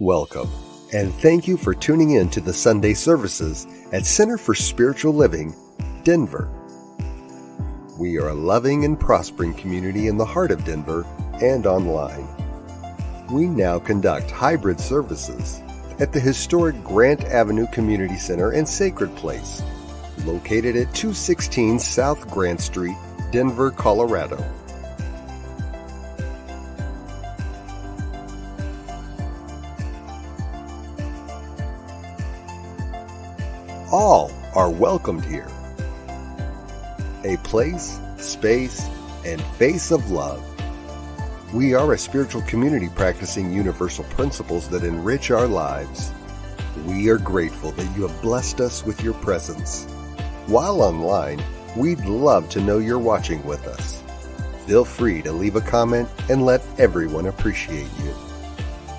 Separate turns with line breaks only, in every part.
Welcome, and thank you for tuning in to the Sunday services at Center for Spiritual Living, Denver. We are a loving and prospering community in the heart of Denver and online. We now conduct hybrid services at the historic Grant Avenue Community Center and Sacred Place, located at 216 South Grant Street, Denver, Colorado. All are welcomed here. A place, space, and face of love. We are a spiritual community practicing universal principles that enrich our lives. We are grateful that you have blessed us with your presence. While online, we'd love to know you're watching with us. Feel free to leave a comment and let everyone appreciate you.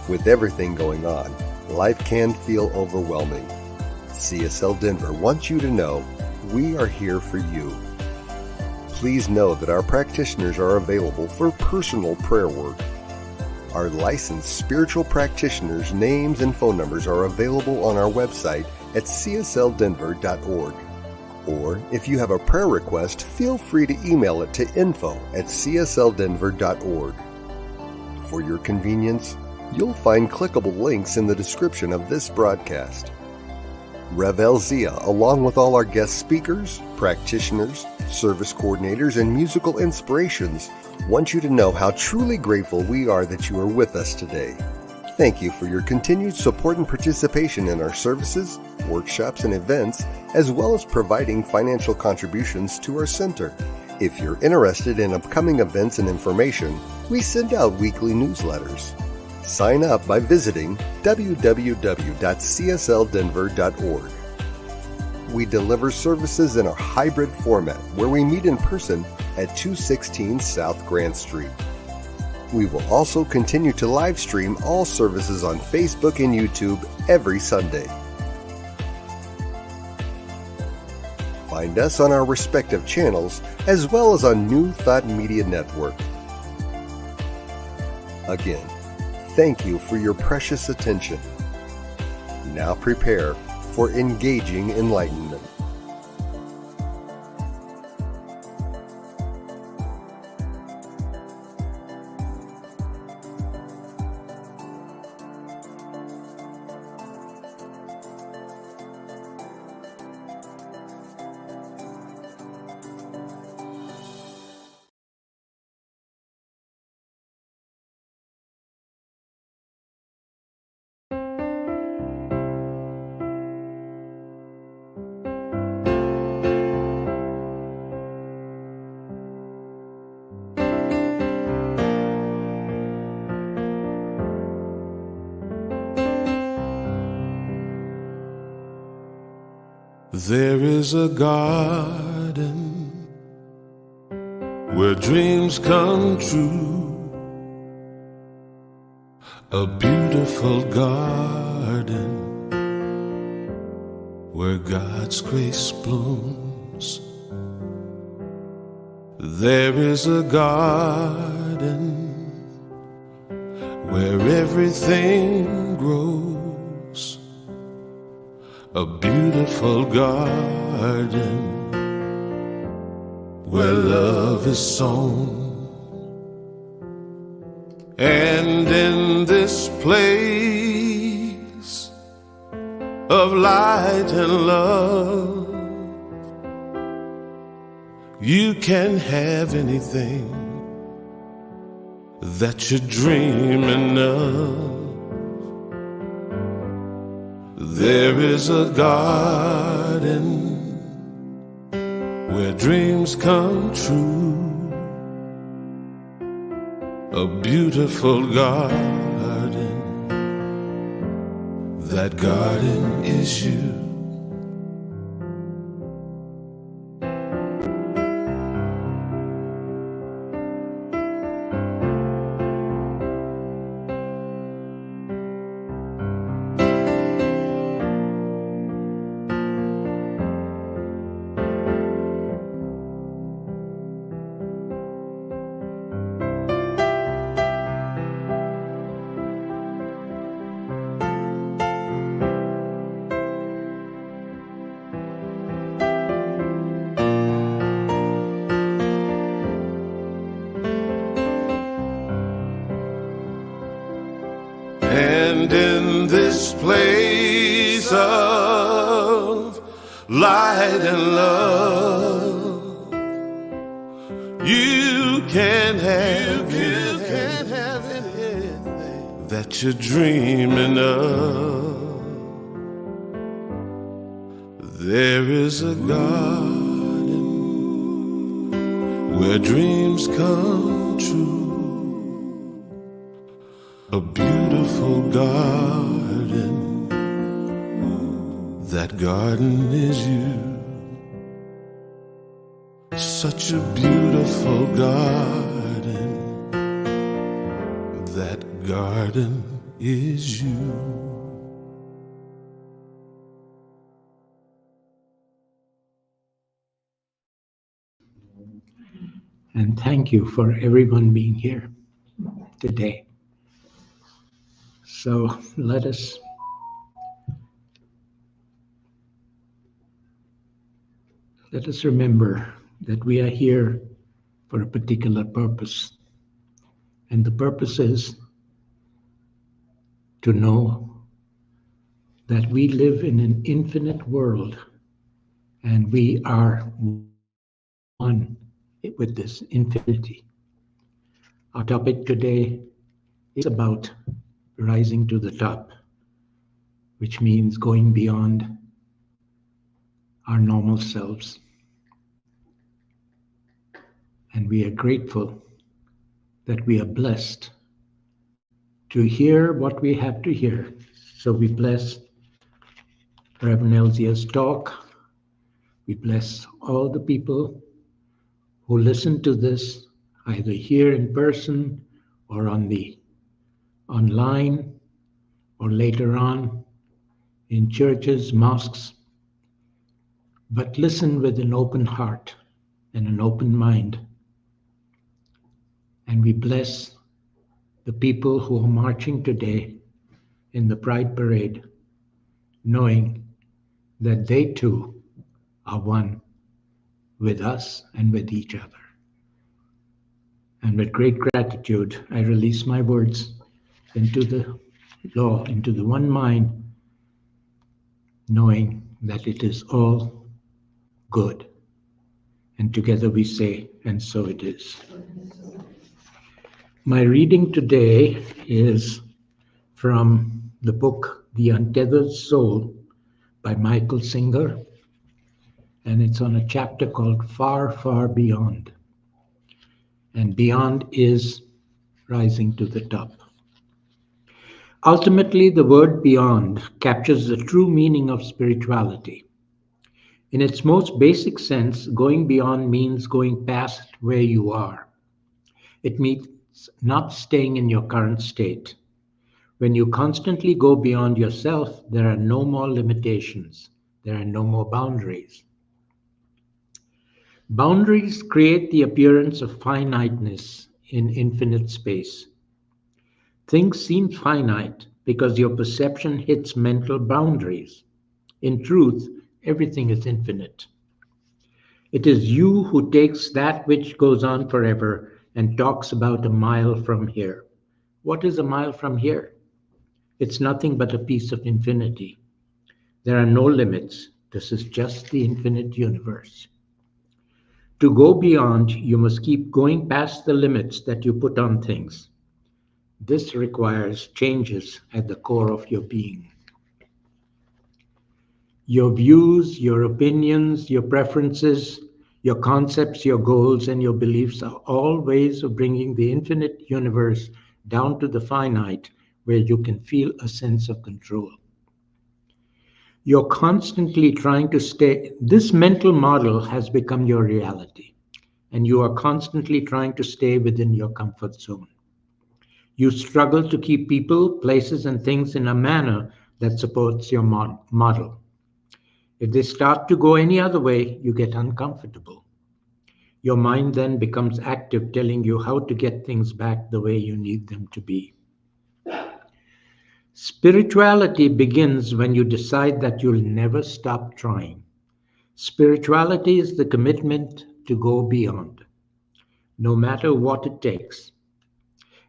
With everything going on, life can feel overwhelming. CSL Denver wants you to know we are here for you. Please know that our practitioners are available for personal prayer work. Our licensed spiritual practitioners' names and phone numbers are available on our website at csldenver.org. Or if you have a prayer request, feel free to email it to info@csldenver.org. For your convenience, you'll find clickable links in the description of this broadcast. Rev El Zia, along with all our guest speakers, practitioners, service coordinators, and musical inspirations, want you to know how truly grateful we are that you are with us today. Thank you for your continued support and participation in our services, workshops, and events, as well as providing financial contributions to our center. If you're interested in upcoming events and information, we send out weekly newsletters. Sign up by visiting www.csldenver.org. We deliver services in a hybrid format where we meet in person at 216 South Grant Street. We will also continue to live stream all services on Facebook and YouTube every Sunday. Find us on our respective channels as well as on New Thought Media Network. Again, thank you for your precious attention. Now prepare for engaging enlightenment.
There is a garden where dreams come true, a beautiful garden where God's grace blooms. There is a garden where everything grows, a beautiful garden where love is sown. And in this place of light and love, you can have anything that you're dreaming of. There is a garden where dreams come true, a beautiful garden. That garden is you. And in this place of light and love, you can have anything that you're dreaming of. There is a garden where dreams come true, a beautiful garden. That garden is you. Such a beautiful garden. That garden is you.
And thank you for everyone being here today. So let us remember that we are here for a particular purpose. And the purpose is to know that we live in an infinite world and we are one with this infinity. Our topic today is about rising to the top, which means going beyond our normal selves. And we are grateful that we are blessed to hear what we have to hear. So we bless Reverend Elzia's talk. We bless all the people who listen to this, either here in person or on the online or later on in churches, mosques. But listen with an open heart and an open mind. And we bless the people who are marching today in the Pride Parade, knowing that they too are one with us and with each other. And with great gratitude, I release my words into the law, into the one mind, knowing that it is all good. And together we say, and so it is. My reading today is from the book, The Untethered Soul by Michael Singer, and it's on a chapter called Far, Far Beyond. And beyond is rising to the top. Ultimately, the word beyond captures the true meaning of spirituality. In its most basic sense, going beyond means going past where you are. It means not staying in your current state. When you constantly go beyond yourself, there are no more limitations. There are no more boundaries. Boundaries create the appearance of finiteness in infinite space. Things seem finite because your perception hits mental boundaries. In truth, everything is infinite. It is you who takes that which goes on forever and talks about a mile from here. What is a mile from here? It's nothing but a piece of infinity. There are no limits. This is just the infinite universe. To go beyond, you must keep going past the limits that you put on things. This requires changes at the core of your being. Your views, your opinions, your preferences, your concepts, your goals, and your beliefs are all ways of bringing the infinite universe down to the finite, where you can feel a sense of control. You're constantly trying to stay. This mental model has become your reality, and you are constantly trying to stay within your comfort zone. You struggle to keep people, places, and things in a manner that supports your model. If they start to go any other way, you get uncomfortable. Your mind then becomes active, telling you how to get things back the way you need them to be. Spirituality begins when you decide that you'll never stop trying. Spirituality is the commitment to go beyond, no matter what it takes.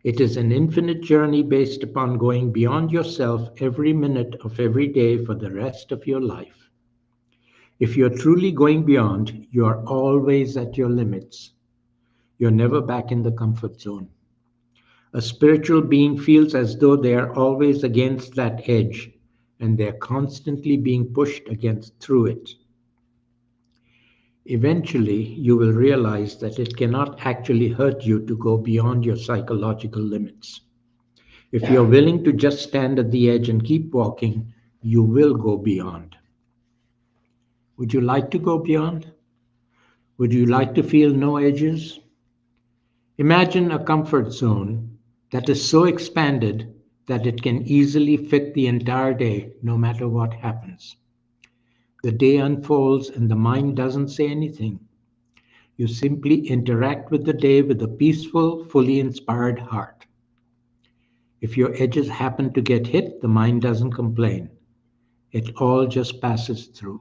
It is an infinite journey based upon going beyond yourself every minute of every day for the rest of your life. If you're truly going beyond, you are always at your limits. You're never back in the comfort zone. A spiritual being feels as though they are always against that edge, and they're constantly being pushed through it. Eventually, you will realize that it cannot actually hurt you to go beyond your psychological limits. If you're willing to just stand at the edge and keep walking, you will go beyond. Would you like to go beyond? Would you like to feel no edges? Imagine a comfort zone that is so expanded that it can easily fit the entire day, no matter what happens. The day unfolds and the mind doesn't say anything. You simply interact with the day with a peaceful, fully inspired heart. If your edges happen to get hit, the mind doesn't complain. It all just passes through.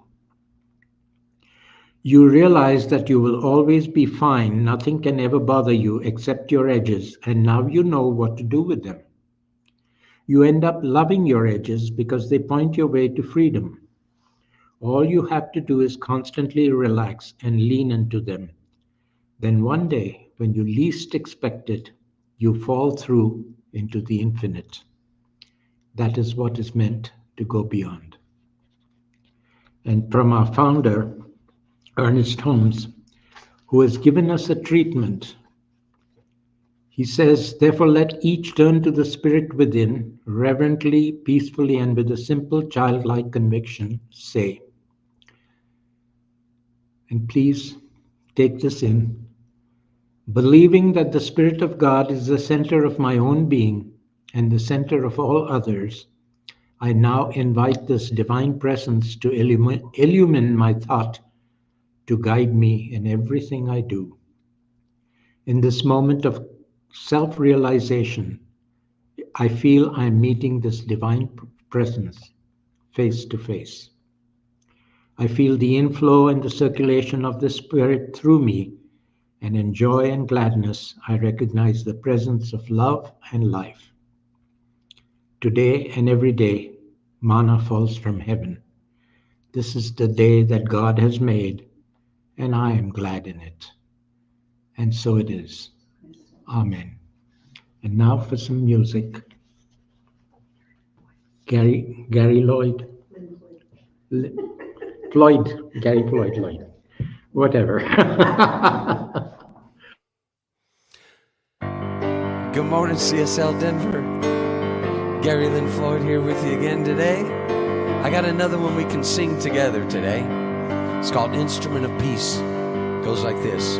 You realize that you will always be fine. Nothing can ever bother you except your edges, and now you know what to do with them. You end up loving your edges because they point your way to freedom. All you have to do is constantly relax and lean into them. Then one day, when you least expect it, you fall through into the infinite. That is what is meant to go beyond. And from our founder, Ernest Holmes, who has given us a treatment, he says, therefore let each turn to the spirit within, reverently, peacefully, and with a simple childlike conviction, say, and please take this in, believing that the Spirit of God is the center of my own being and the center of all others, I now invite this divine presence to illumine my thought, to guide me in everything I do. In this moment of self-realization, I feel I'm meeting this divine presence face to face. I feel the inflow and the circulation of the Spirit through me, and in joy and gladness, I recognize the presence of love and life. Today and every day, manna falls from heaven. This is the day that God has made, and I am glad in it. And so it is. Amen. And now for some music. Gary Lloyd. Floyd. Gary Floyd Lloyd. Whatever.
Good morning, CSL Denver. Gary Lynn Floyd here with you again today. I got another one we can sing together today. It's called Instrument of Peace. It goes like this.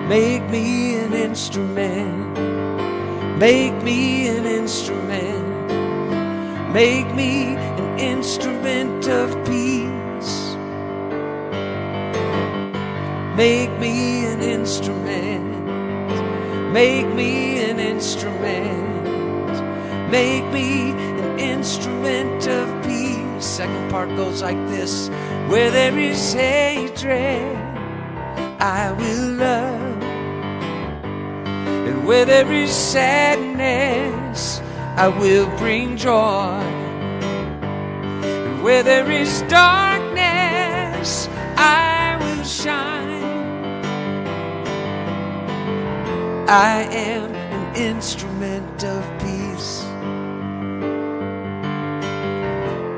Make me an instrument. Make me an instrument. Make me an instrument of peace. Make me an instrument. Make me an instrument. Make me an instrument of peace. Second part goes like this. Where there is hatred, I will love. And where there is sadness, I will bring joy. And where there is darkness, I will shine. I am an instrument of peace.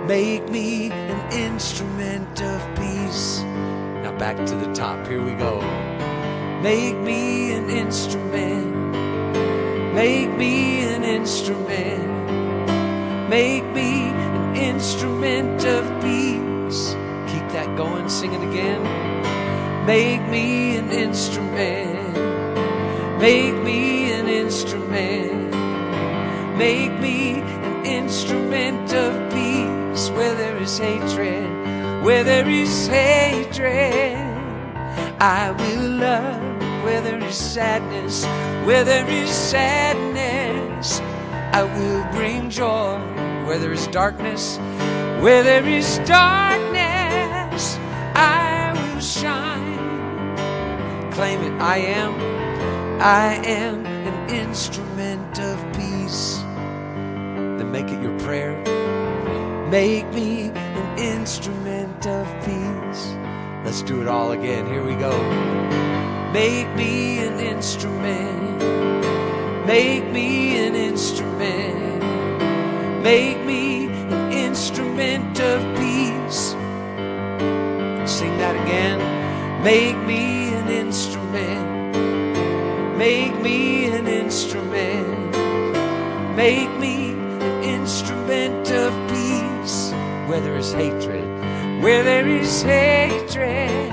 Make me an instrument of peace. Now back to the top, here we go. Make me an instrument. Make me an instrument. Make me an instrument of peace. Keep that going, sing it again. Make me an instrument. Make me an instrument. Make me an instrument of peace. Where there is hatred, where there is hatred, I will love. Where there is sadness, where there is sadness, I will bring joy. Where there is darkness, where there is darkness, I will shine. Claim it, I am I am an instrument of peace. Then make it your prayer. Make me an instrument of peace. Let's do it all again. Here we go. Make me an instrument. Make me an instrument. Make me an instrument of peace. Sing that again. Make me an instrument. Make me an instrument. Make me an instrument of peace. Where there is hatred, where there is hatred,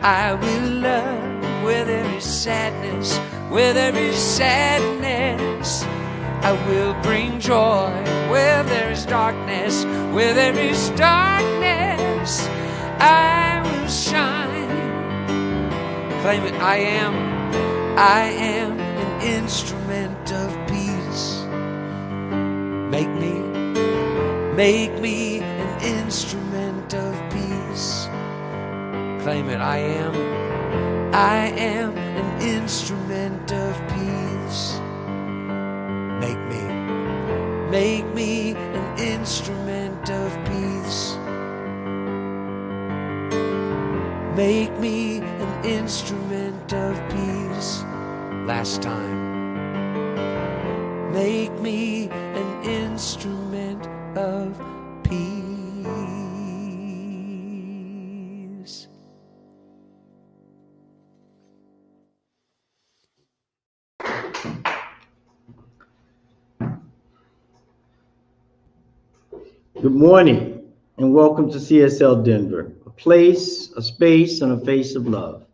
I will love. Where there is sadness, where there is sadness, I will bring joy. Where there is darkness, where there is darkness, I will shine. Claim it. I am an instrument of peace. Make me an instrument of peace. Claim it. I am an instrument of peace. Make me an instrument of peace. Make me an instrument of peace. Last time. Make me an instrument of peace.
Good morning and welcome to CSL Denver, a place, a space, and a face of love,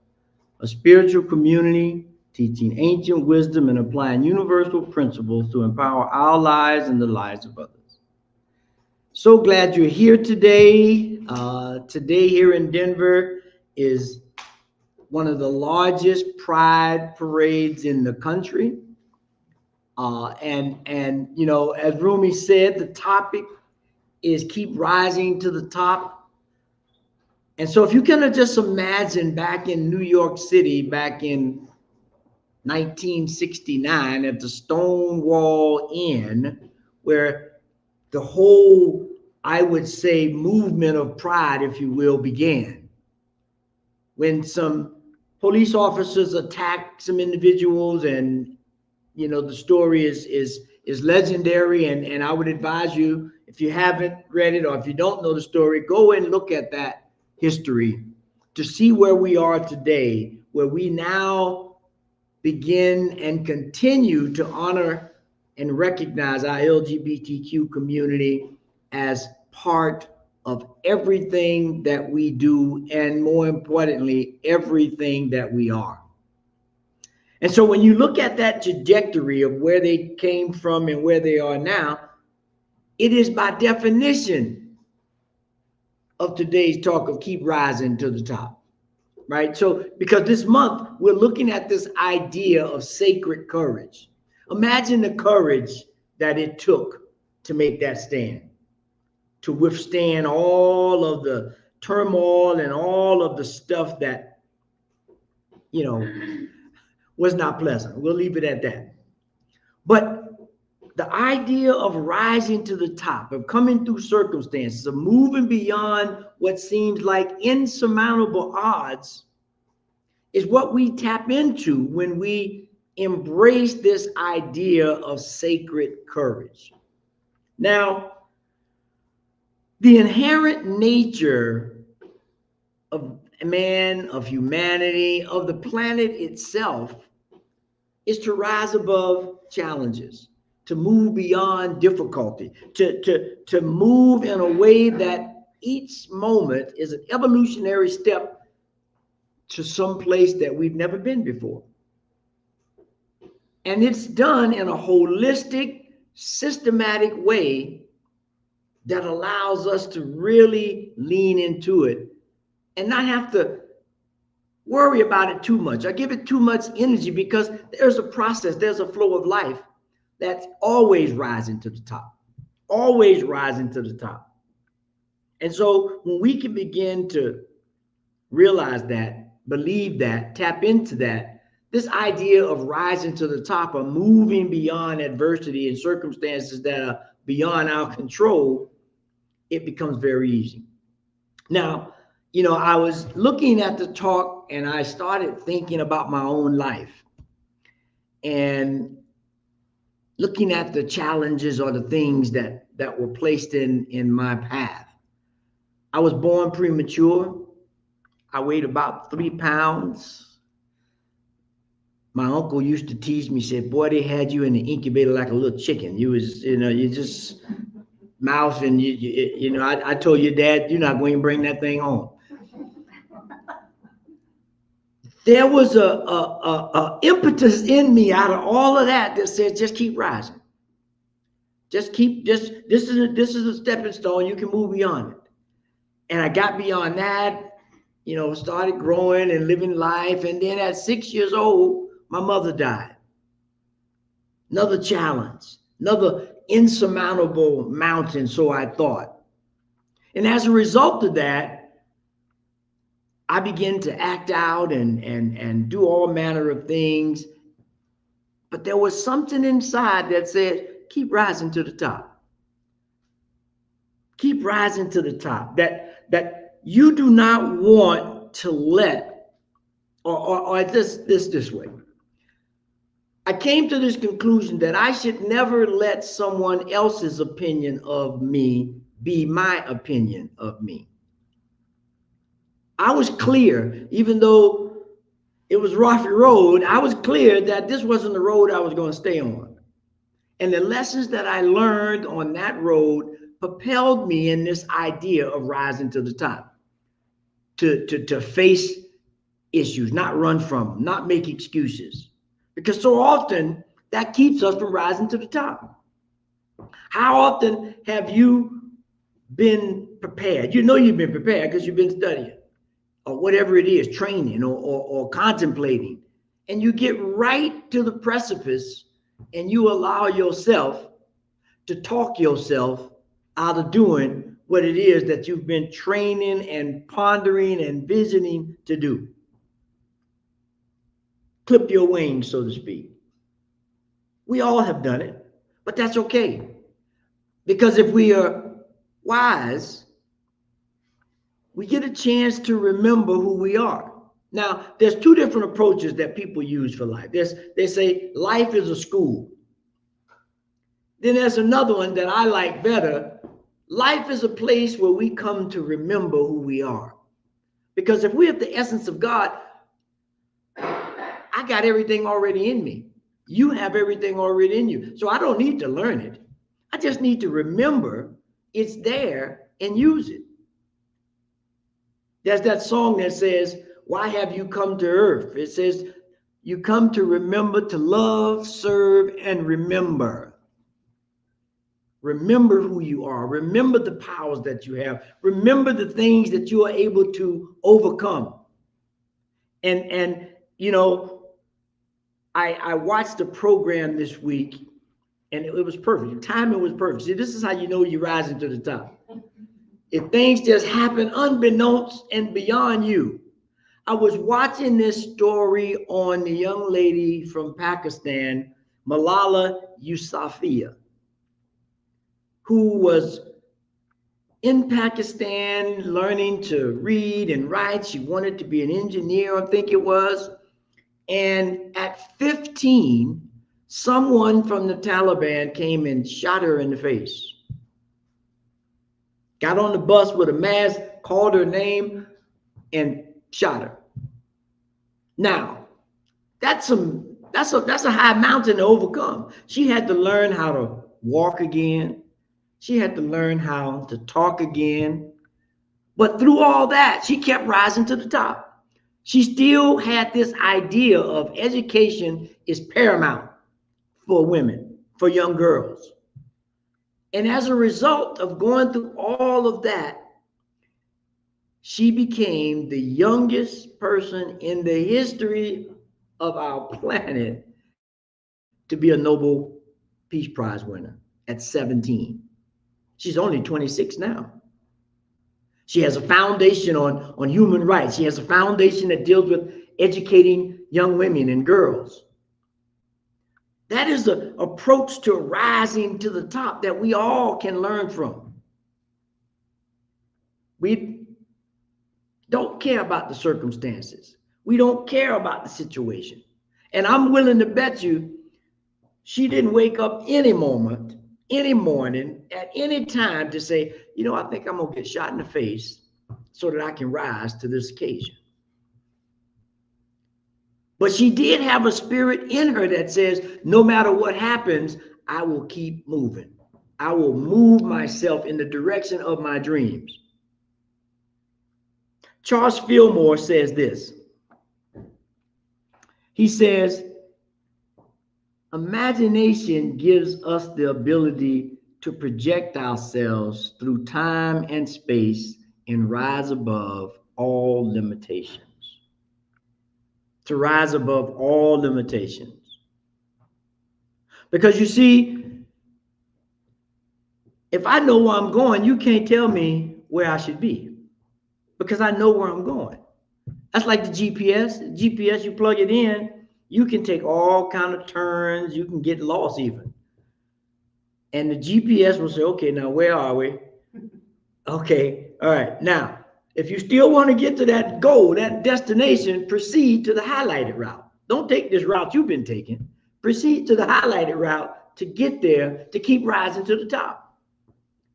a spiritual community teaching ancient wisdom and applying universal principles to empower our lives and the lives of others. So glad you're here today. Today here in Denver is one of the largest pride parades in the country. And you know, as Rumi said, the topic is keep rising to the top. And so if you can just imagine back in New York City, back in 1969 at the Stonewall Inn, where the whole, I would say, movement of pride, if you will, began. When some police officers attacked some individuals, and you know, the story is legendary, and I would advise you, if you haven't read it or if you don't know the story, go and look at that history to see where we are today, where we now begin and continue to honor and recognize our LGBTQ community as part of everything that we do, and more importantly, everything that we are. And so when you look at that trajectory of where they came from and where they are now, it is by definition of today's talk of keep rising to the top, right? So because this month we're looking at this idea of sacred courage. Imagine the courage that it took to make that stand, to withstand all of the turmoil and all of the stuff that, you know, was not pleasant. We'll leave it at that. But the idea of rising to the top, of coming through circumstances, of moving beyond what seems like insurmountable odds, is what we tap into when we embrace this idea of sacred courage. Now, the inherent nature of man, of humanity, of the planet itself, is to rise above challenges, to move beyond difficulty, to move in a way that each moment is an evolutionary step to some place that we've never been before. And it's done in a holistic, systematic way that allows us to really lean into it and not have to worry about it too much. I give it too much energy, because there's a process, there's a flow of life that's always rising to the top, always rising to the top. And so when we can begin to realize that, believe that, tap into that, this idea of rising to the top, or moving beyond adversity and circumstances that are beyond our control, it becomes very easy. Now, you know, I was looking at the talk and I started thinking about my own life and looking at the challenges or the things that were placed in my path. I was born premature. I weighed about 3 pounds. My uncle used to tease me, said, boy, they had you in the incubator like a little chicken. You was, you know, you just mouth, and you know, I told your dad, you're not going to bring that thing home. There was a impetus in me out of all of that said, just keep rising. This is a stepping stone. You can move beyond it. And I got beyond that, you know, started growing and living life. And then at 6 years old, my mother died. Another challenge, another insurmountable mountain, so I thought. And as a result of that, I began to act out and do all manner of things. But there was something inside that said, keep rising to the top. Keep rising to the top. That you do not want to let, or this way. I came to this conclusion that I should never let someone else's opinion of me be my opinion of me. I was clear, even though it was rocky road, I was clear that this wasn't the road I was going to stay on. And the lessons that I learned on that road propelled me in this idea of rising to the top, to face issues, not run from them, not make excuses. Because so often that keeps us from rising to the top. How often have you been prepared? You know you've been prepared because you've been studying, or whatever it is, training or contemplating. And you get right to the precipice and you allow yourself to talk yourself out of doing what it is that you've been training and pondering and visioning to do. Clip your wings, so to speak. We all have done it, but that's okay. Because if we are wise, we get a chance to remember who we are. Now, there's two different approaches that people use for life. They say life is a school. Then there's another one that I like better. Life is a place where we come to remember who we are. Because if we have the essence of God, I got everything already in me. You have everything already in you. So I don't need to learn it. I just need to remember it's there and use it. There's that song that says, why have you come to earth? It says, you come to remember, to love, serve, and remember. Remember who you are. Remember the powers that you have. Remember the things that you are able to overcome. And you know, I watched a program this week, and it was perfect. The timing was perfect. See, this is how you know you're rising to the top. If things just happen unbeknownst and beyond you. I was watching this story on the young lady from Pakistan, Malala Yousafzai, who was in Pakistan learning to read and write. She wanted to be an engineer, I think it was. And at 15, someone from the Taliban came and shot her in the face. Got on the bus with a mask, called her name, and shot her. Now, that's a high mountain to overcome. She had to learn how to walk again. She had to learn how to talk again. But through all that, she kept rising to the top. She still had this idea of education is paramount for women, for young girls. And as a result of going through all of that, she became the youngest person in the history of our planet to be a Nobel Peace Prize winner at 17. She's only 26 now. She has a foundation on human rights. She has a foundation that deals with educating young women and girls. That is the approach to rising to the top that we all can learn from. We don't care about the circumstances. We don't care about the situation. And I'm willing to bet you she didn't wake up any moment, any morning, at any time to say, you know, I think I'm going to get shot in the face so that I can rise to this occasion. But she did have a spirit in her that says, no matter what happens, I will keep moving. I will move myself in the direction of my dreams. Charles Fillmore says this. He says, imagination gives us the ability to project ourselves through time and space and rise above all limitations. To rise above all limitations. Because you see, if I know where I'm going, you can't tell me where I should be because I know where I'm going. That's like the GPS. The GPS, you plug it in, you can take all kind of turns. You can get lost even. And the GPS will say, okay, now where are we? Okay, all right. Now, if you still want to get to that goal, that destination, proceed to the highlighted route. Don't take this route you've been taking. Proceed to the highlighted route to get there, to keep rising to the top,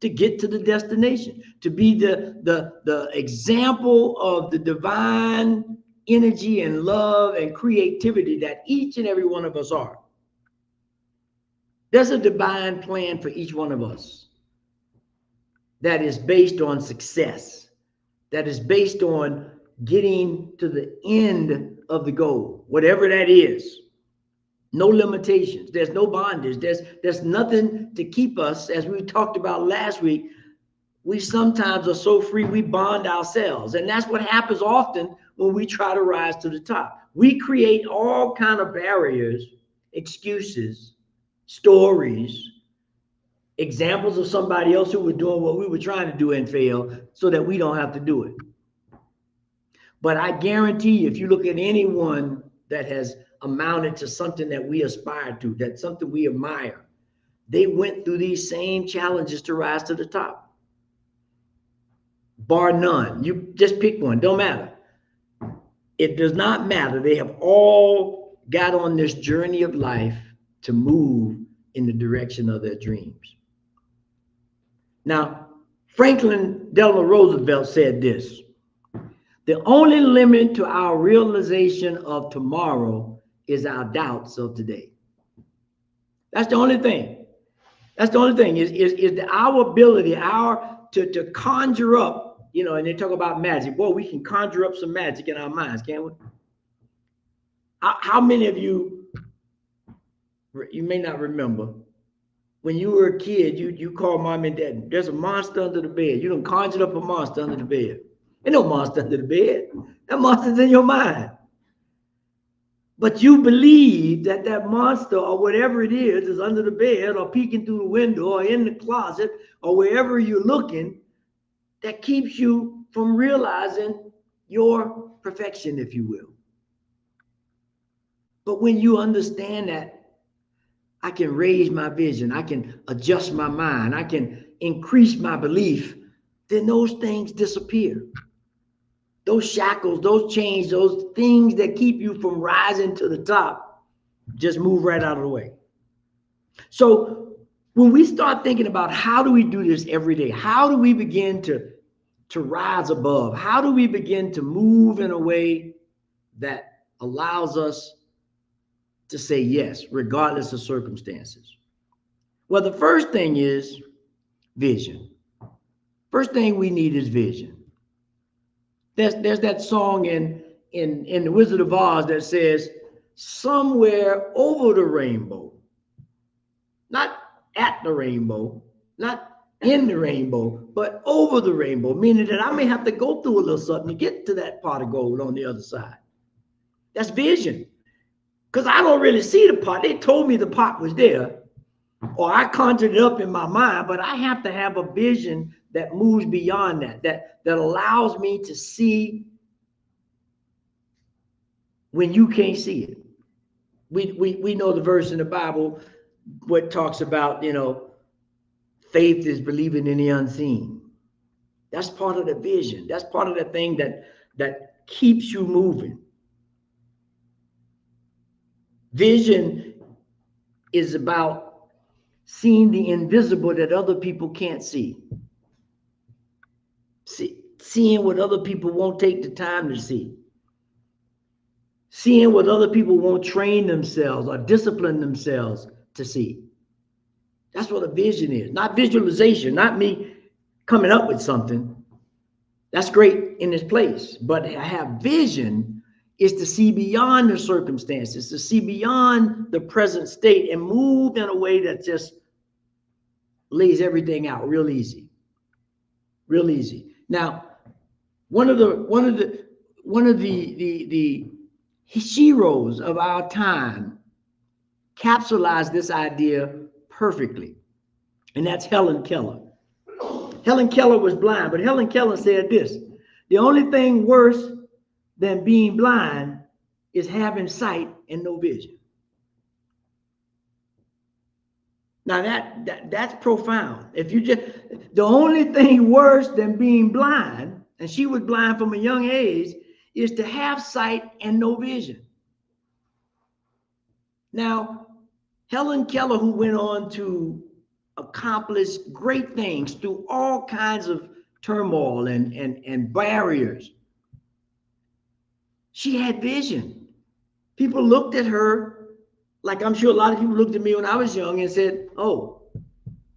to get to the destination, to be the example of the divine energy and love and creativity that each and every one of us are. There's a divine plan for each one of us that is based on success, that is based on getting to the end of the goal, whatever that is. No limitations. There's no bondage. There's nothing to keep us. As we talked about last week, we sometimes are so free we bond ourselves. And that's what happens often when we try to rise to the top. We create all kind of barriers, excuses, stories, examples of somebody else who was doing what we were trying to do and failed so that we don't have to do it. But I guarantee you, if you look at anyone that has amounted to something that we aspire to, that's something we admire, they went through these same challenges to rise to the top. Bar none. You just pick one. Don't matter. It does not matter. They have all got on this journey of life to move in the direction of their dreams. Now, Franklin Delano Roosevelt said this: the only limit to our realization of tomorrow is our doubts of today. That's the only thing. That's the only thing is our ability, to conjure up, you know, and they talk about magic. Boy, we can conjure up some magic in our minds, can't we? How many of you may not remember, when you were a kid, you called mom and dad, there's a monster under the bed. You done conjured up a monster under the bed. Ain't no monster under the bed. That monster's in your mind. But you believe that that monster or whatever it is under the bed or peeking through the window or in the closet or wherever you're looking, that keeps you from realizing your perfection, if you will. But when you understand that I can raise my vision, I can adjust my mind, I can increase my belief, then those things disappear. Those shackles, those chains, those things that keep you from rising to the top, just move right out of the way. So when we start thinking about how do we do this every day, how do we begin to rise above? How do we begin to move in a way that allows us to say yes, regardless of circumstances? Well, the first thing is vision. First thing we need is vision. There's that song in The Wizard of Oz that says, somewhere over the rainbow, not at the rainbow, not in the rainbow, but over the rainbow, meaning that I may have to go through a little something to get to that pot of gold on the other side. That's vision. Because I don't really see the pot. They told me the pot was there, or I conjured it up in my mind, but I have to have a vision that moves beyond that allows me to see when you can't see it. We know the verse in the Bible, what talks about, faith is believing in the unseen. That's part of the vision. That's part of the thing that keeps you moving. Vision is about seeing the invisible that other people can't see. Seeing what other people won't take the time to see. Seeing what other people won't train themselves or discipline themselves to see. That's what a vision is. Not visualization, not me coming up with something. That's great in its place. But to have vision is to see beyond the circumstances, to see beyond the present state and move in a way that just lays everything out real easy. Real easy. Now, one of the heroes of our time capsulized this idea perfectly, and that's Helen Keller. Helen Keller was blind, but Helen Keller said this: the only thing worse than being blind is having sight and no vision. Now that's profound. If you just, the only thing worse than being blind, and she was blind from a young age, is to have sight and no vision. Now, Helen Keller, who went on to accomplish great things through all kinds of turmoil and barriers, she had vision. People looked at her like I'm sure a lot of people looked at me when I was young and said, "Oh,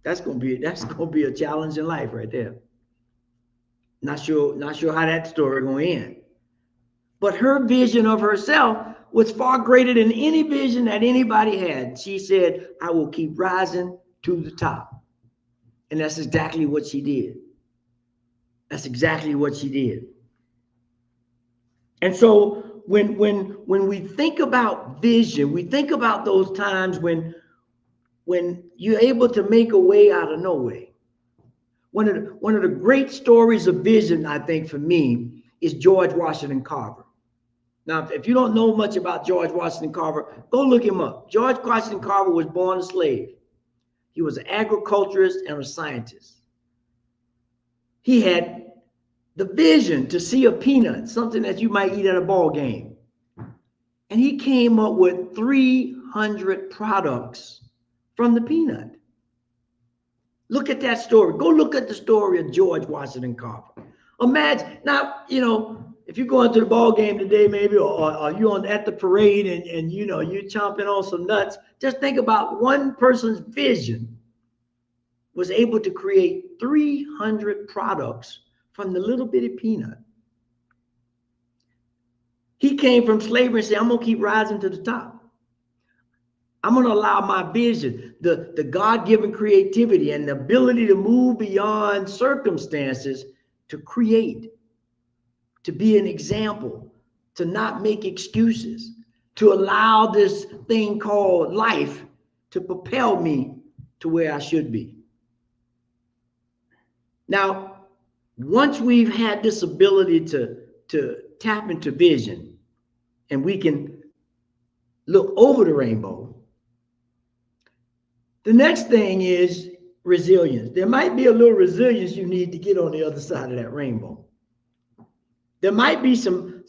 that's gonna be a challenge in life right there." Not sure how that story gonna end. But her vision of herself was far greater than any vision that anybody had. She said, "I will keep rising to the top." And that's exactly what she did. That's exactly what she did. And so when we think about vision, we think about those times when you're able to make a way out of no way. One of the great stories of vision, I think, for me, is George Washington Carver. Now, if you don't know much about George Washington Carver, go look him up. George Washington Carver was born a slave. He was an agriculturist and a scientist. He had the vision to see a peanut, something that you might eat at a ball game. And he came up with 300 products from the peanut. Look at that story. Go look at the story of George Washington Carver. Imagine, now, if you're going to the ball game today, maybe, or you're at the parade and you're chomping on some nuts, just think about one person's vision was able to create 300 products from the little bitty peanut. He came from slavery and said, "I'm going to keep rising to the top. I'm going to allow my vision, the God-given creativity and the ability to move beyond circumstances to create, to be an example, to not make excuses, to allow this thing called life to propel me to where I should be." Now, once we've had this ability to tap into vision and we can look over the rainbow, the next thing is resilience. There might be a little resilience you need to get on the other side of that rainbow. There might be some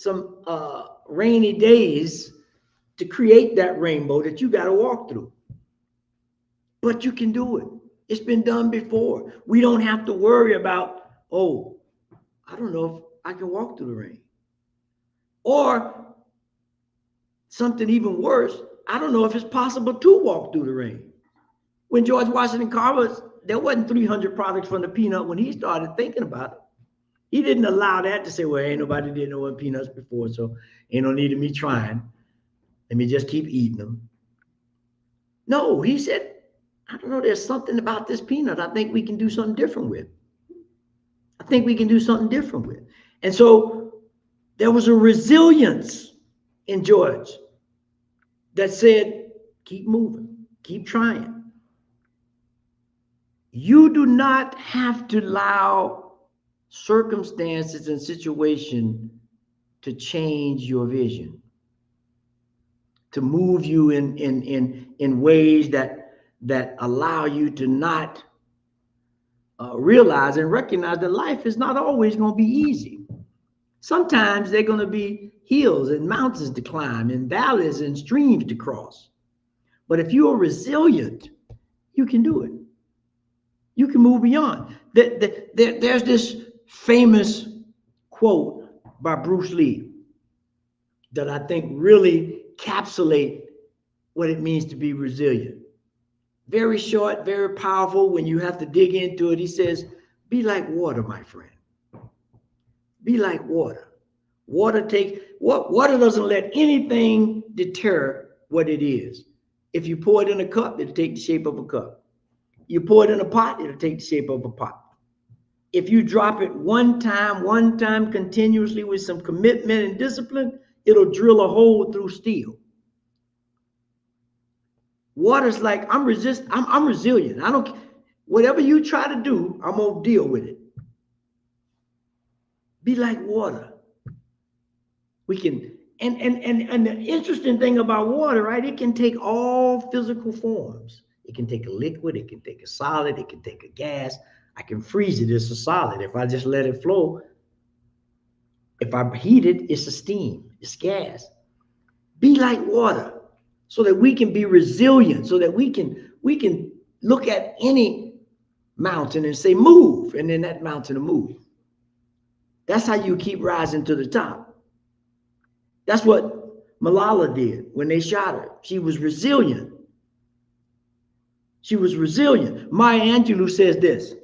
rainy days to create that rainbow that you got to walk through. But you can do it. It's been done before. We don't have to worry about, "Oh, I don't know if I can walk through the rain." Or something even worse, I don't know if it's possible to walk through the rain. When George Washington Carver, there wasn't 300 products from the peanut when he started thinking about it. He didn't allow that to say, "Well, ain't nobody did know what peanuts before, so ain't no need of me trying. Let me just keep eating them." No, he said, "I don't know, there's something about this peanut I think we can do something different with. I think we can do something different with." And so there was a resilience in George that said, keep moving, keep trying. You do not have to allow circumstances and situation to change your vision. to move you in ways that allow you to not realize and recognize that life is not always going to be easy. Sometimes they're going to be hills and mountains to climb and valleys and streams to cross. But if you are resilient, you can do it. You can move beyond. There's this famous quote by Bruce Lee that I think really encapsulates what it means to be resilient. Very short, very powerful. When you have to dig into it, he says, be like water, my friend. Be like water. Water doesn't let anything deter what it is. If you pour it in a cup, it'll take the shape of a cup. You pour it in a pot, it'll take the shape of a pot. If you drop it one time continuously with some commitment and discipline, it'll drill a hole through steel. Water's like, I'm resilient. I don't, whatever you try to do, I'm gonna deal with it. Be like water. We can, and the interesting thing about water, right? It can take all physical forms. It can take a liquid, it can take a solid, it can take a gas. I can freeze it, it's a solid. If I just let it flow, if I heat it, it's a steam, it's gas. Be like water so that we can be resilient, so that we can look at any mountain and say, move, and then that mountain will move. That's how you keep rising to the top. That's what Malala did when they shot her. She was resilient. She was resilient. Maya Angelou says this.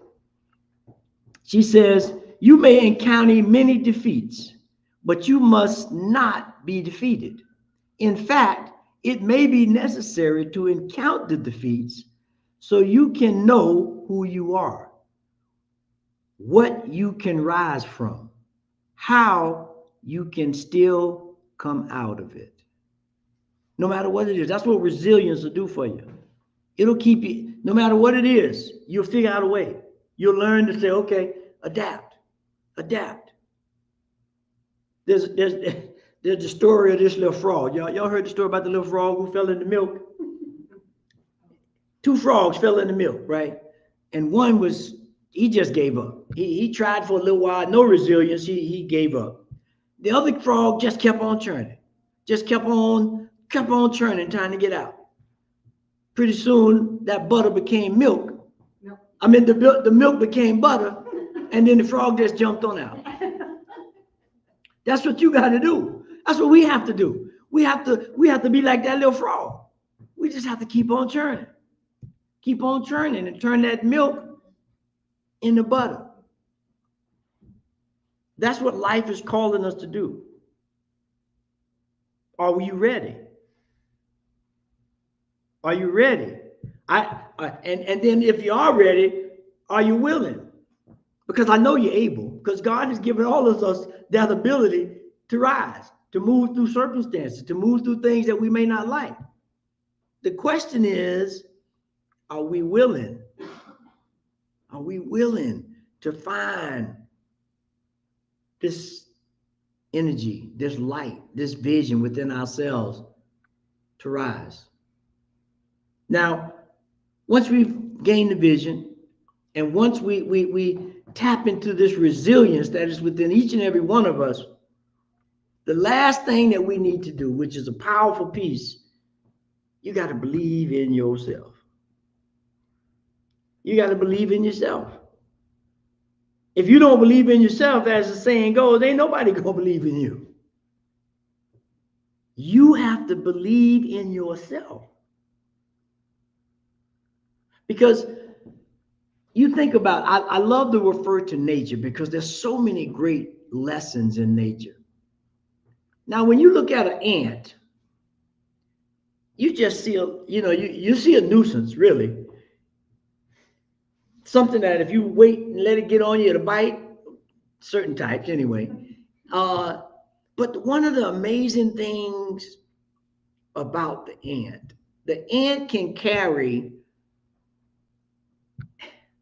She says, you may encounter many defeats, but you must not be defeated. In fact, it may be necessary to encounter defeats so you can know who you are, what you can rise from, how you can still come out of it. No matter what it is, that's what resilience will do for you. It'll keep you, no matter what it is, you'll figure out a way. You'll learn to say, okay, adapt. There's the story of this little frog. Y'all heard the story about the little frog who fell in the milk? Two frogs fell in the milk, right? And one he just gave up. He tried for a little while, no resilience, he gave up. The other frog just kept on churning, kept on churning, trying to get out. Pretty soon, that butter became milk. I mean, the milk became butter, and then the frog just jumped on out. That's what you got to do. That's what we have to do. We have to be like that little frog. We just have to keep on churning and turn that milk into butter. That's what life is calling us to do. Are we ready? Are you ready? And then if you are ready, are you willing? Because I know you're able, because God has given all of us that ability to rise, to move through circumstances, to move through things that we may not like. The question is, are we willing? Are we willing to find this energy, this light, this vision within ourselves to rise? Now, once we've gained the vision, and once we tap into this resilience that is within each and every one of us, the last thing that we need to do, which is a powerful piece, you got to believe in yourself. You got to believe in yourself. If you don't believe in yourself, as the saying goes, ain't nobody gonna believe in you. You have to believe in yourself. Because you think about, I love to refer to nature because there's so many great lessons in nature. Now, when you look at an ant, you just see you see a nuisance, really. Something that if you wait and let it get on you, it'll bite, certain types anyway. But one of the amazing things about the ant can carry,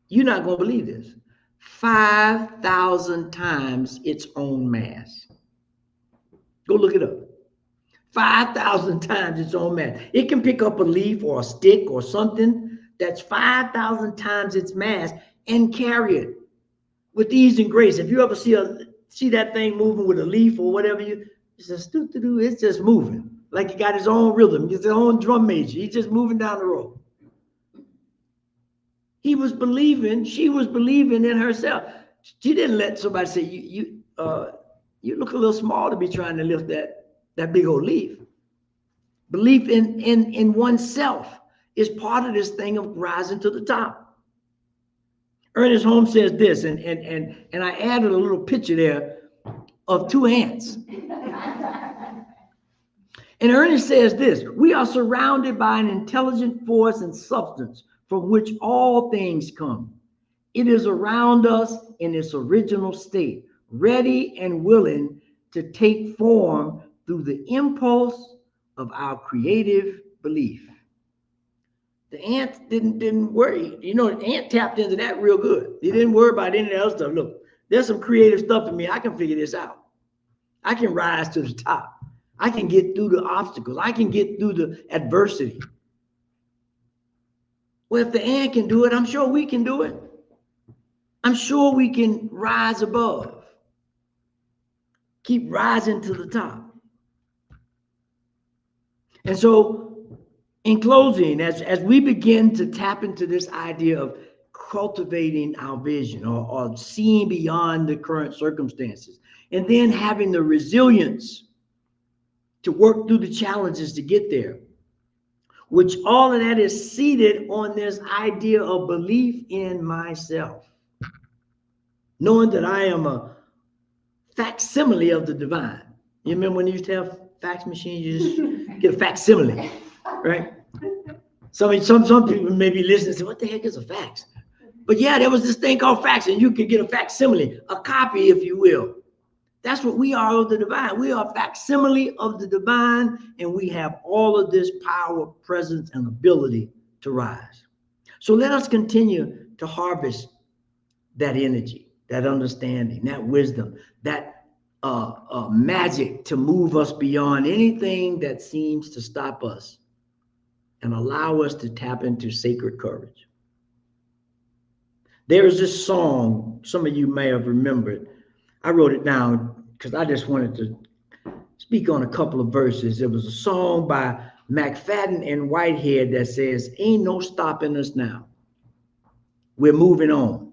you're not going to believe this, 5,000 times its own mass. Go look it up. 5,000 times its own mass. It can pick up a leaf or a stick or something that's 5,000 times its mass and carry it with ease and grace. If you ever see that thing moving with a leaf or whatever, it's just moving. Like he got his own rhythm, his own drum major. He's just moving down the road. She was believing in herself. She didn't let somebody say, you look a little small to be trying to lift that big old leaf. Belief in oneself is part of this thing of rising to the top. Ernest Holmes says this, and I added a little picture there of two ants. And Ernest says this: we are surrounded by an intelligent force and substance from which all things come. It is around us in its original state, ready and willing to take form through the impulse of our creative belief. The ant didn't worry. You know, the ant tapped into that real good. He didn't worry about any of the other stuff. Look, there's some creative stuff in me. I can figure this out. I can rise to the top. I can get through the obstacles. I can get through the adversity. Well, if the ant can do it, I'm sure we can do it. I'm sure we can rise above. Keep rising to the top. And so, in closing, as we begin to tap into this idea of cultivating our vision or seeing beyond the current circumstances, and then having the resilience to work through the challenges to get there, which all of that is seated on this idea of belief in myself, knowing that I am a facsimile of the divine. You remember when you used to have fax machines, you just get a facsimile, right? Some people may be listening and say, what the heck is a fax? But yeah, there was this thing called fax, and you could get a facsimile, a copy, if you will. That's what we are of the divine. We are a facsimile of the divine, and we have all of this power, presence, and ability to rise. So let us continue to harvest that energy, that understanding, that wisdom, that magic to move us beyond anything that seems to stop us and allow us to tap into sacred courage. There is this song, some of you may have remembered. I wrote it down because I just wanted to speak on a couple of verses. It was a song by McFadden and Whitehead that says, ain't no stopping us now. We're moving on.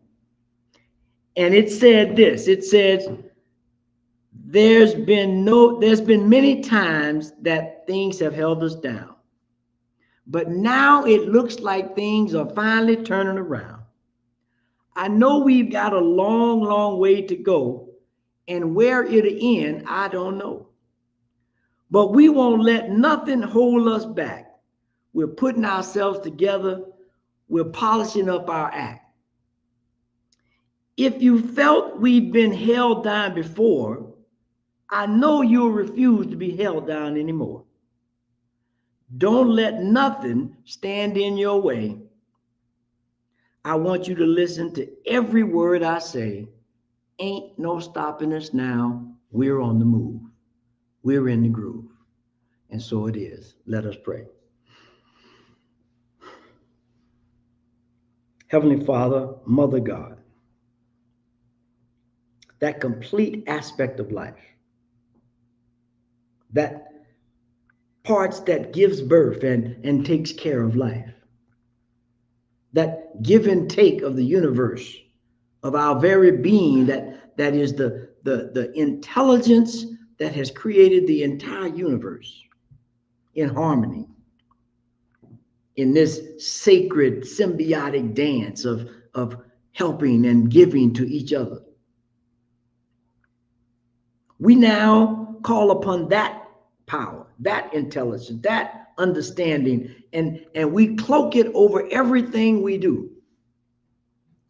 And it said this, it says, there's been many times that things have held us down, but now it looks like things are finally turning around. I know we've got a long, long way to go, and where it'll end, I don't know. But we won't let nothing hold us back. We're putting ourselves together. We're polishing up our act. If you felt we've been held down before, I know you'll refuse to be held down anymore. Don't let nothing stand in your way. I want you to listen to every word I say. Ain't no stopping us now. We're on the move. We're in the groove. And so it is. Let us pray. Heavenly Father, Mother God, that complete aspect of life, that parts that gives birth and takes care of life, that give and take of the universe, of our very being, that is the intelligence that has created the entire universe in harmony, in this sacred symbiotic dance of helping and giving to each other. We now call upon that power, that intelligence, that understanding, and we cloak it over everything we do.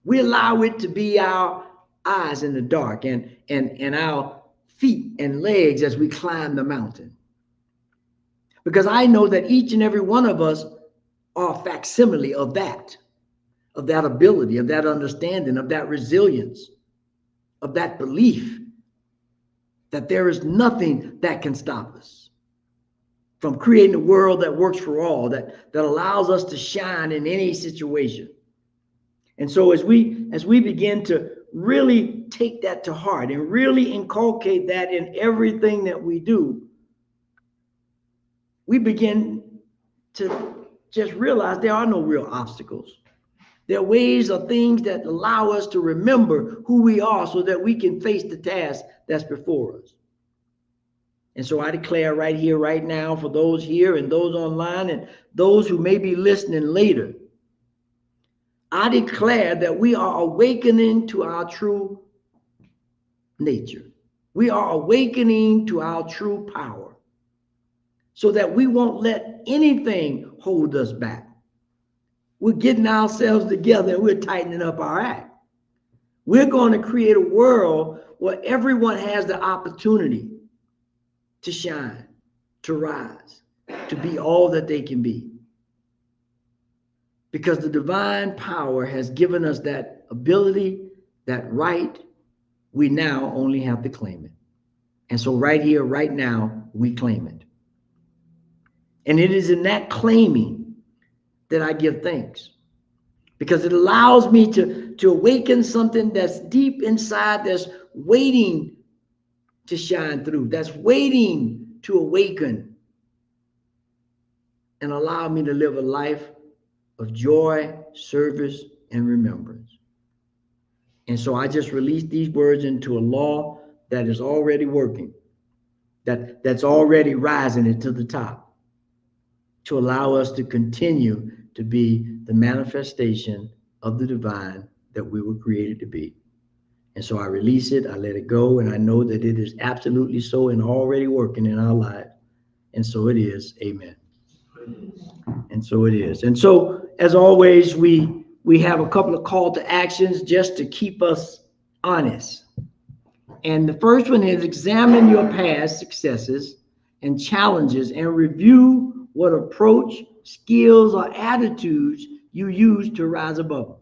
We allow it to be our eyes in the dark and our feet and legs as we climb the mountain. Because I know that each and every one of us are a facsimile of that ability, of that understanding, of that resilience, of that belief that there is nothing that can stop us. from creating a world that works for all, that allows us to shine in any situation. And so as we begin to really take that to heart and really inculcate that in everything that we do, we begin to just realize there are no real obstacles. There are ways or things that allow us to remember who we are so that we can face the task that's before us. And so I declare right here, right now, for those here and those online and those who may be listening later, I declare that we are awakening to our true nature. We are awakening to our true power so that we won't let anything hold us back. We're getting ourselves together and we're tightening up our act. We're going to create a world where everyone has the opportunity to shine, to rise, to be all that they can be. Because the divine power has given us that ability, that right. We now only have to claim it. And so right here, right now, we claim it. And it is in that claiming that I give thanks, because it allows me to awaken something that's deep inside, that's waiting to shine through, that's waiting to awaken and allow me to live a life of joy, service, and remembrance. And so I just released these words into a law that is already working, that's already rising it to the top, to allow us to continue to be the manifestation of the divine that we were created to be. And so I release it, I let it go, and I know that it is absolutely so and already working in our lives. And so it is. Amen. And so it is. And so, as always, we have a couple of call to actions just to keep us honest. And the first one is examine your past successes and challenges and review what approach, skills, or attitudes you use to rise above them.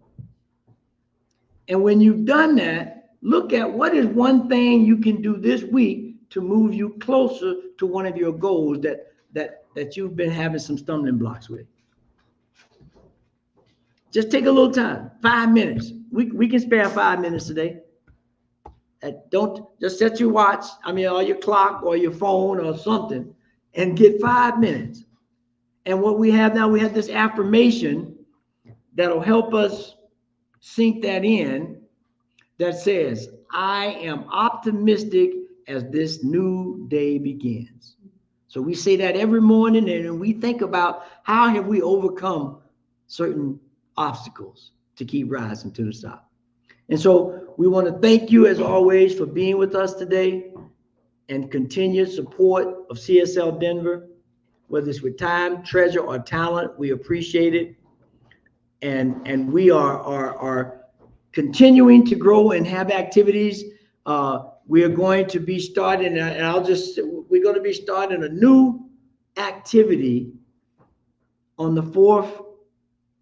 And when you've done that, look at what is one thing you can do this week to move you closer to one of your goals that you've been having some stumbling blocks with. Just take a little time, 5 minutes. We can spare 5 minutes today. Don't just set your watch, or your clock or your phone or something, and get 5 minutes. And what we have now, we have this affirmation that'll help us sink that in, that says, I am optimistic as this new day begins. So we say that every morning, and we think about how have we overcome certain obstacles to keep rising to the top. And so we want to thank you, as always, for being with us today and continued support of CSL Denver, whether it's with time, treasure, or talent. We appreciate it. And we are continuing to grow and have activities. We are going to be starting, we're going to be starting a new activity on the 4th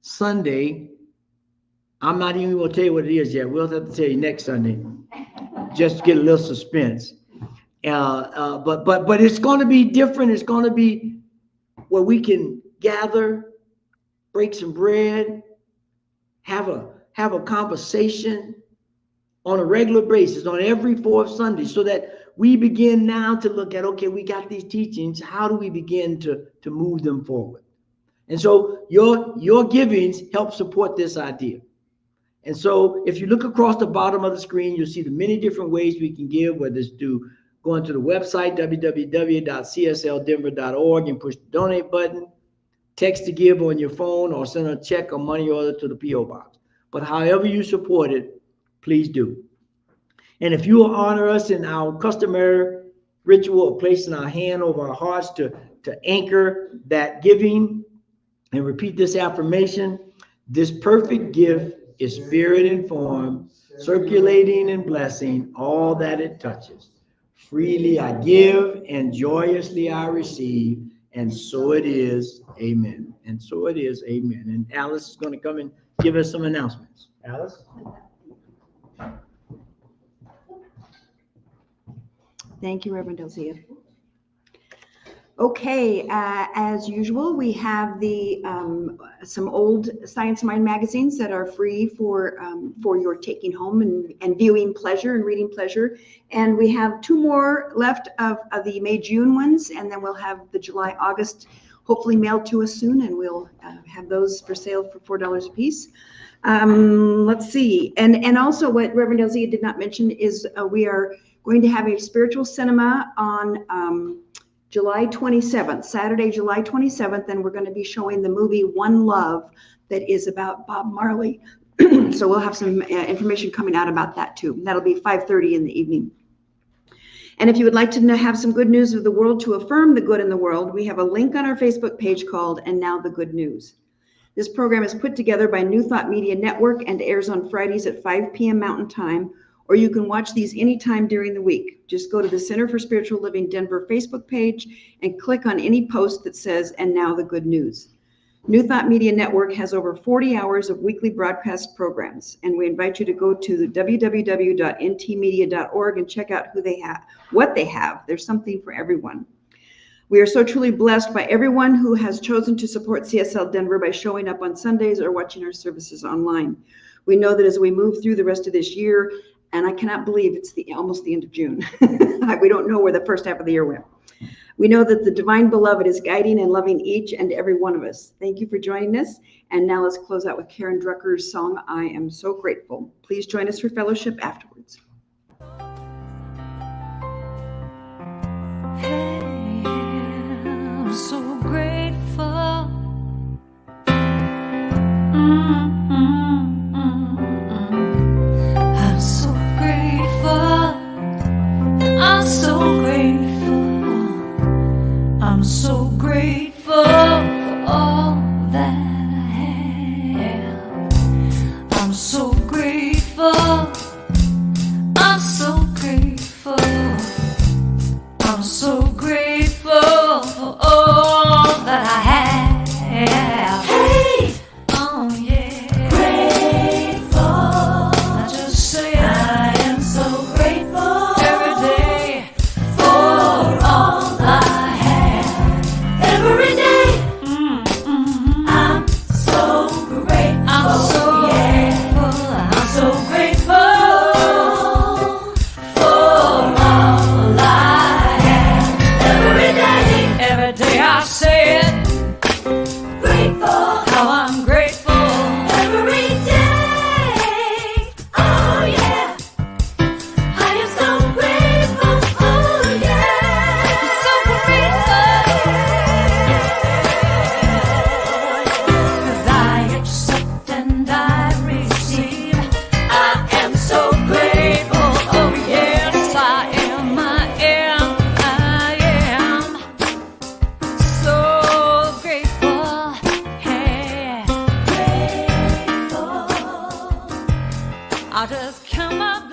Sunday. I'm not even going to tell you what it is yet. We'll have to tell you next Sunday, just to get a little suspense. But it's going to be different. It's going to be where we can gather, break some bread, have a conversation on a regular basis on every 4th Sunday, so that we begin now to look at, okay, we got these teachings. How do we begin to move them forward? And so your givings help support this idea. And so if you look across the bottom of the screen, you'll see the many different ways we can give, whether it's to going to the website, www.csldenver.org, and push the donate button, text to give on your phone, or send a check or money order to the P.O. box. But however you support it, please do. And if you will honor us in our customary ritual of placing our hand over our hearts to anchor that giving, and repeat this affirmation: this perfect gift is spirit informed, circulating and blessing all that it touches. Freely I give and joyously I receive, and so it is. Amen. And so it is. Amen. And Alice is going to come and give us some announcements. Alice?
Thank you, Reverend Dozier. Okay, as usual, we have the some old Science Mind magazines that are free for your taking home and viewing pleasure and reading pleasure. And we have 2 more left of the May-June ones, and then we'll have the July-August hopefully mailed to us soon, and we'll have those for sale for $4 a piece. Let's see, and also what Reverend Elzia did not mention is we are going to have a spiritual cinema on July 27th, Saturday, July 27th, and we're going to be showing the movie One Love that is about Bob Marley. So we'll have some information coming out about that too. That'll be 5:30 in the evening. And if you would like to have some good news of the world to affirm the good in the world, we have a link on our Facebook page called And Now the Good News. This program is put together by New Thought Media Network and airs on Fridays at 5 p.m. Mountain Time, or you can watch these anytime during the week. Just go to the Center for Spiritual Living Denver Facebook page and click on any post that says, And Now the Good News. New Thought Media Network has over 40 hours of weekly broadcast programs, and we invite you to go to the www.ntmedia.org and check out what they have. There's something for everyone. We are so truly blessed by everyone who has chosen to support CSL Denver by showing up on Sundays or watching our services online. We know that as we move through the rest of this year, and I cannot believe it's almost the end of June. We don't know where the first half of the year went. We know that the divine beloved is guiding and loving each and every one of us. Thank you for joining us. And now let's close out with Karen Drucker's song, I Am So Grateful. Please join us for fellowship afterwards.
Hey, I'm so grateful. I'm so grateful. I'm so grateful. I'm so grateful for all that I have. I'm so grateful. I'm so grateful. I'm so grateful for all that I have. Hey! Oh yeah. Grateful. I just say I am so grateful every day for all I have. Every day. I'm so grateful. I'm so grateful. I'm so grateful for all I have. Every day I say it. Grateful. How I'm grateful. Every day. Oh yeah. I am so grateful. Oh yeah. So grateful. 'Cause I accept and I receive. I am so grateful. Oh yes, I am. I am so grateful. Hey, grateful. I just count my